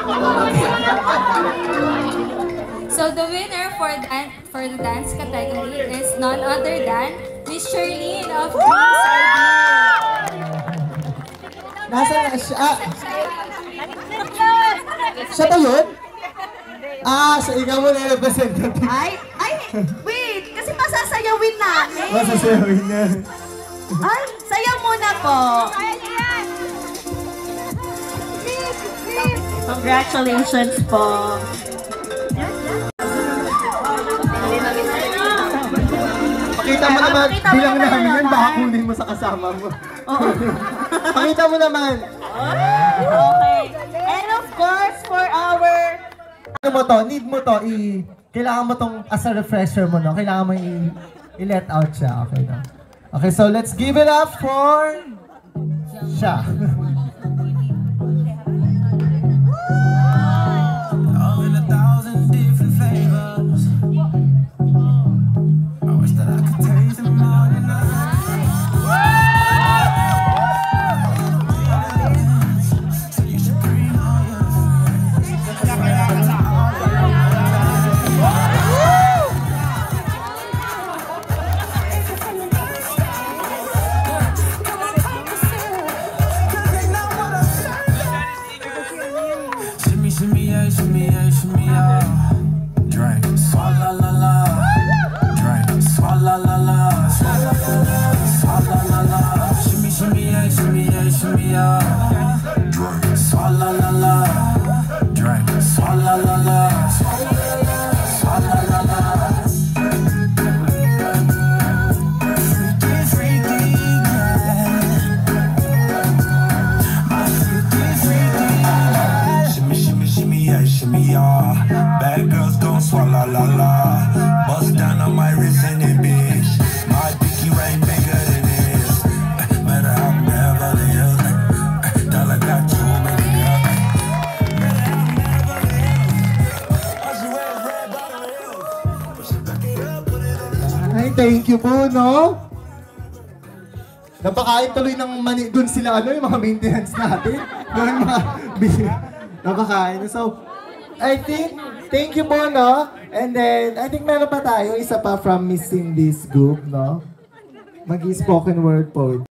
So the winner for the dance category is none other than Miss Charlene of Dreams Ideal. Nasaan na siya? Siya ba yun? So ikaw mo na representative. Ay, wait! Kasi masasayawin namin. Masasayawin niya. Ay, sayaw muna po. Congratulations po. Pakita mo naman, bilang namin yun, baka kunin mo sa kasama mo. Pakita mo naman. Okay. And of course, for our... Ano mo to, need mo to, kailangan mo tong as a refresher mo, no? Kailangan mo i-let out siya, okay, no? Okay, so let's give it up for... siya. Shimmy yeah, drink, swalla la la, drink, swalla la la, swalla la la, shimmy yeah, drink, swalla la la, drink, swalla la la, swalla la la. Shimmy yeah, bad girls gon' swallow la la. Bust down on my wrist and it bitch. My pinky ring bigger than this. Matter how Beverly Hills. Dollar got too many girls. Ay, thank you po, no? Napakain tuloy ng mani, dun sila, ano, yung mga maintenance natin. Doon mga, napakain. So, I think, thank you po, no? And then, I think meron pa tayo, isa pa from Miss Cindy's group, no? Mag-spoken word po.